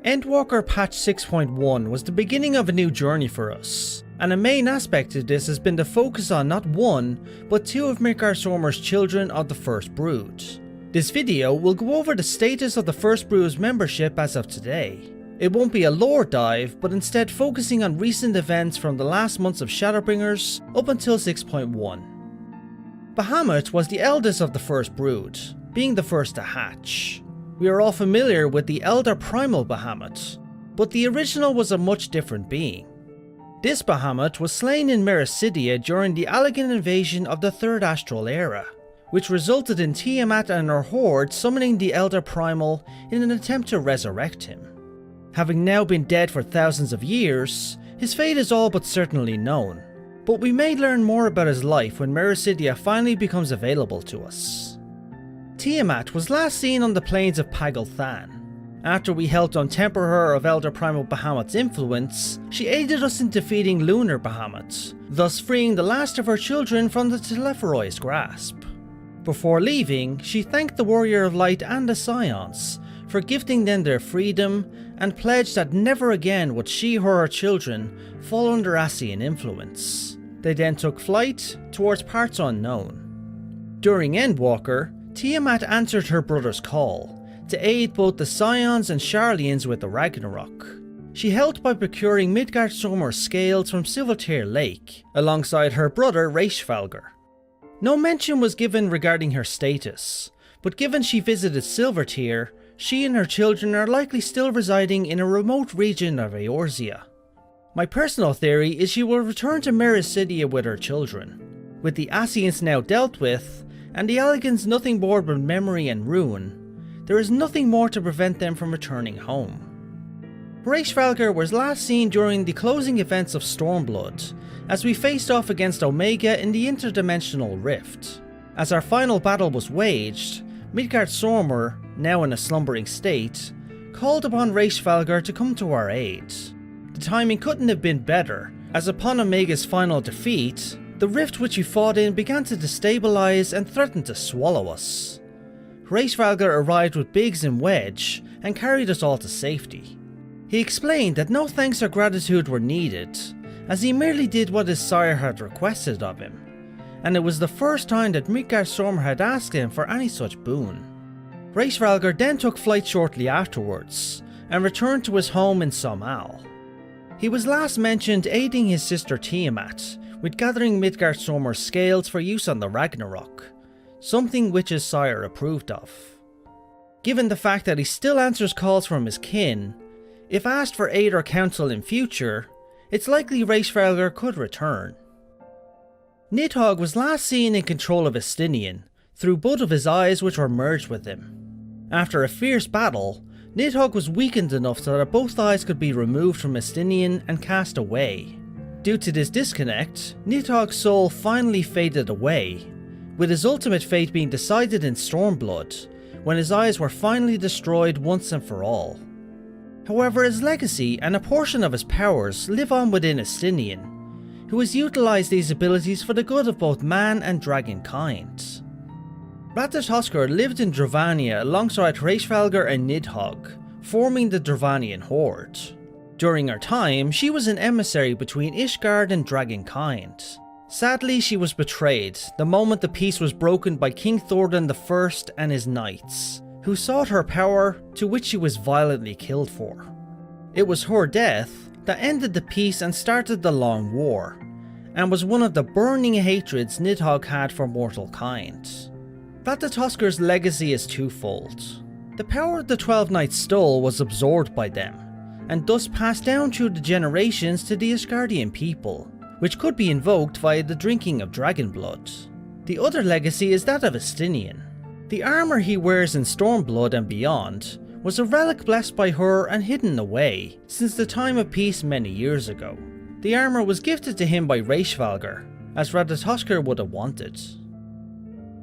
Endwalker patch 6.1 was the beginning of a new journey for us, and a main aspect of this has been to focus on not one, but two of Midgardsormr's children of the First Brood. This video will go over the status of the First Brood's membership as of today. It won't be a lore dive, but instead focusing on recent events from the last months of Shadowbringers up until 6.1. Bahamut was the eldest of the First Brood, being the first to hatch. We are all familiar with the Elder Primal Bahamut, but the original was a much different being. This Bahamut was slain in Mericidia during the Allegan invasion of the Third Astral Era, which resulted in Tiamat and her horde summoning the Elder Primal in an attempt to resurrect him. Having now been dead for thousands of years, his fate is all but certainly known, but we may learn more about his life when Mericidia finally becomes available to us. Tiamat was last seen on the plains of Pagalthan. After we helped untemper her of Elder Primal Bahamut's influence, she aided us in defeating Lunar Bahamut, thus freeing the last of her children from the Telephoros' grasp. Before leaving, she thanked the Warrior of Light and the Scions for gifting them their freedom and pledged that never again would she or her children fall under Ascian influence. They then took flight towards parts unknown. During Endwalker, Tiamat answered her brother's call to aid both the Scions and Sharlayans with the Ragnarok. She helped by procuring Midgardsormr's scales from Silvertear Lake, alongside her brother Hraesvelgr. No mention was given regarding her status, but given she visited Silvertear, she and her children are likely still residing in a remote region of Eorzea. My personal theory is she will return to Mericidia with her children. With the Ascians now dealt with, and the Allegans nothing more but memory and ruin, there is nothing more to prevent them from returning home. Hraesvelgr was last seen during the closing events of Stormblood, as we faced off against Omega in the interdimensional rift. As our final battle was waged, Midgardsormr, now in a slumbering state, called upon Hraesvelgr to come to our aid. The timing couldn't have been better, as upon Omega's final defeat, the rift which we fought in began to destabilize and threatened to swallow us. Hraesvelgr arrived with Biggs and Wedge and carried us all to safety. He explained that no thanks or gratitude were needed, as he merely did what his sire had requested of him, and it was the first time that Midgardsormr had asked him for any such boon. Hraesvelgr then took flight shortly afterwards, and returned to his home in Somal. He was last mentioned aiding his sister Tiamat with gathering Midgardsormr's scales for use on the Ragnarok, something which his sire approved of. Given the fact that he still answers calls from his kin, if asked for aid or counsel in future, it's likely Hraesvelgr could return. Nidhogg was last seen in control of Estinian, through both of his eyes which were merged with him. After a fierce battle, Nidhogg was weakened enough so that both eyes could be removed from Estinian and cast away. Due to this disconnect, Nidhogg's soul finally faded away, with his ultimate fate being decided in Stormblood, when his eyes were finally destroyed once and for all. However, his legacy and a portion of his powers live on within Estinian, who has utilised these abilities for the good of both man and dragon kind. Ratatoskr lived in Dravania alongside Hraesvelgr and Nidhogg, forming the Dravanian Horde. During her time, she was an emissary between Ishgard and dragonkind. Sadly, she was betrayed the moment the peace was broken by King Thordan I and his knights, who sought her power, to which she was violently killed for. It was her death that ended the peace and started the Long War, and was one of the burning hatreds Nidhogg had for mortal kind. Ratatoskr's legacy is twofold. The power of the 12 Knights stole was absorbed by them, and thus passed down through the generations to the Ishgardian people, which could be invoked via the drinking of dragon blood. The other legacy is that of Estinian. The armour he wears in Stormblood and beyond was a relic blessed by her and hidden away since the time of peace many years ago. The armour was gifted to him by Hraesvelgr, as Ratatoskr would have wanted.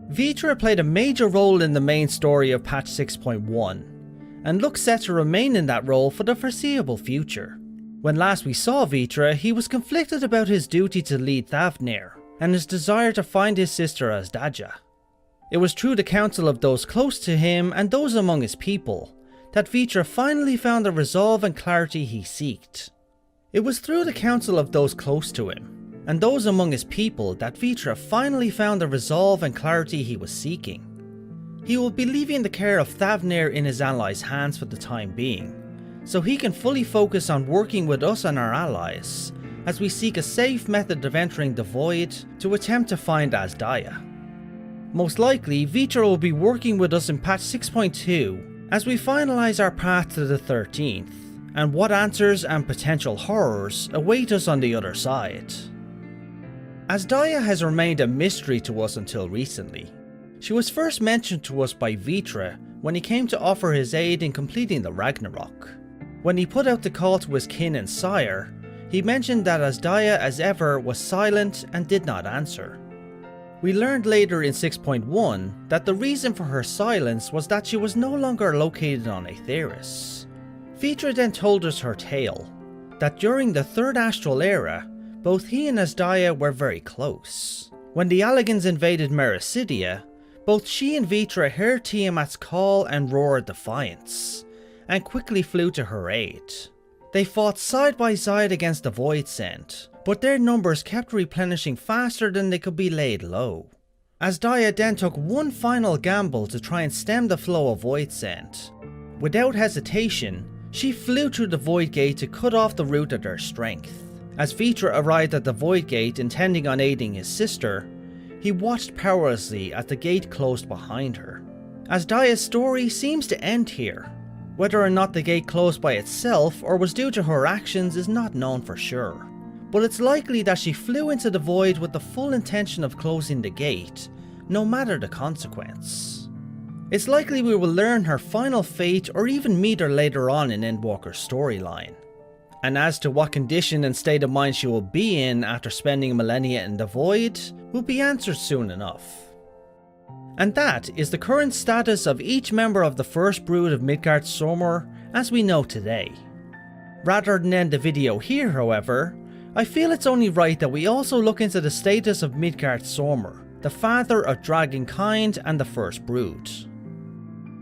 Vytra played a major role in the main story of patch 6.1, and looks set to remain in that role for the foreseeable future. When last we saw Vytra, he was conflicted about his duty to lead Thavnir, and his desire to find his sister Asdaja. It was through the counsel of those close to him and those among his people that Vytra finally found the resolve and clarity he sought. It was through the counsel of those close to him, and those among his people, that Vytra finally found the resolve and clarity he was seeking. He will be leaving the care of Thavnir in his allies' hands for the time being, so he can fully focus on working with us and our allies, as we seek a safe method of entering the Void to attempt to find Asdaja. Most likely, Vytra will be working with us in patch 6.2 as we finalise our path to the 13th, and what answers and potential horrors await us on the other side. Asdaja has remained a mystery to us until recently. She was first mentioned to us by Vytra when he came to offer his aid in completing the Ragnarok. When he put out the call to his kin and sire, he mentioned that Asdaja as ever was silent and did not answer. We learned later in 6.1 that the reason for her silence was that she was no longer located on Aetheris. Vytra then told us her tale, that during the Third Astral Era, both he and Asdaja were very close. When the Alligans invaded Mericidia, both she and Vytra heard Tiamat's call and roar of defiance, and quickly flew to her aid. They fought side by side against the Voidsent, but their numbers kept replenishing faster than they could be laid low. Asdaja then took one final gamble to try and stem the flow of Voidsent. Without hesitation, she flew through the Void Gate to cut off the root of their strength. As Vytra arrived at the Void Gate intending on aiding his sister, he watched powerlessly as the gate closed behind her. Asdaja's story seems to end here. Whether or not the gate closed by itself or was due to her actions is not known for sure, but it's likely that she flew into the void with the full intention of closing the gate, no matter the consequence. It's likely we will learn her final fate or even meet her later on in Endwalker's storyline. And as to what condition and state of mind she will be in after spending millennia in the void will be answered soon enough. And that is the current status of each member of the First Brood of Midgardsormr as we know today. Rather than end the video here, however, I feel it's only right that we also look into the status of Midgardsormr, the father of dragonkind and the First Brood.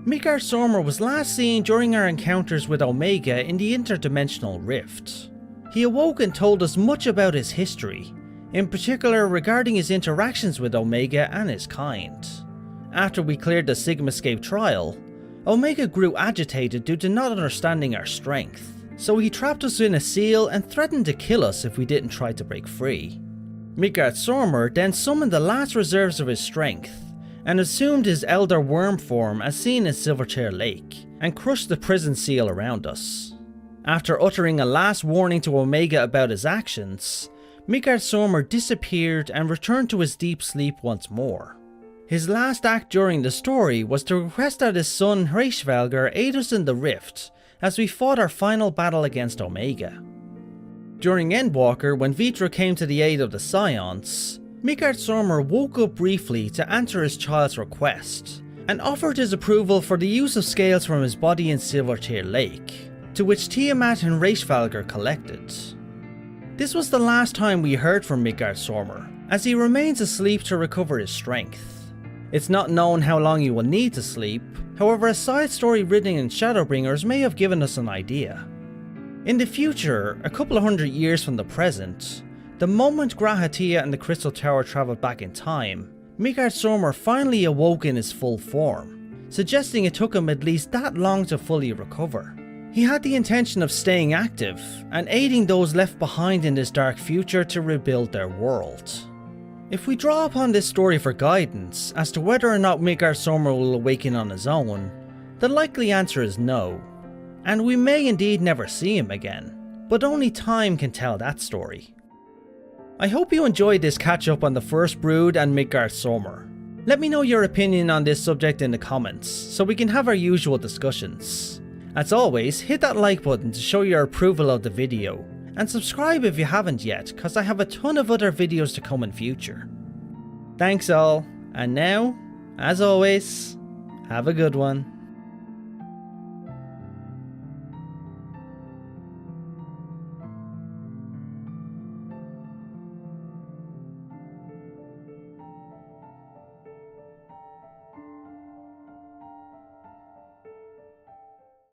Midgardsormr was last seen during our encounters with Omega in the interdimensional rift. He awoke and told us much about his history, in particular regarding his interactions with Omega and his kind. After we cleared the Sigmascape trial, Omega grew agitated due to not understanding our strength, so he trapped us in a seal and threatened to kill us if we didn't try to break free. Midgardsormr then summoned the last reserves of his strength, and assumed his elder worm form as seen in Silverchair Lake, and crushed the prison seal around us. After uttering a last warning to Omega about his actions, Midgardsormr disappeared and returned to his deep sleep once more. His last act during the story was to request that his son Hraesvelgr aid us in the rift as we fought our final battle against Omega. During Endwalker, when Vytra came to the aid of the Scions, Midgardsormr woke up briefly to answer his child's request, and offered his approval for the use of scales from his body in Silverchair Lake, to which Tiamat and Hraesvelgr collected. This was the last time we heard from Midgardsormr, as he remains asleep to recover his strength. It's not known how long he will need to sleep, however a side story written in Shadowbringers may have given us an idea. In the future, a couple of hundred years from the present, the moment Grahatia and the Crystal Tower travelled back in time, Midgardsormr finally awoke in his full form, suggesting it took him at least that long to fully recover. He had the intention of staying active and aiding those left behind in this dark future to rebuild their world. If we draw upon this story for guidance as to whether or not Midgardsormr will awaken on his own, the likely answer is no, and we may indeed never see him again, but only time can tell that story. I hope you enjoyed this catch up on the First Brood and Midgardsormr. Let me know your opinion on this subject in the comments, so we can have our usual discussions. As always, hit that like button to show your approval of the video, and subscribe if you haven't yet, cause I have a ton of other videos to come in future. Thanks all, and now, as always, have a good one.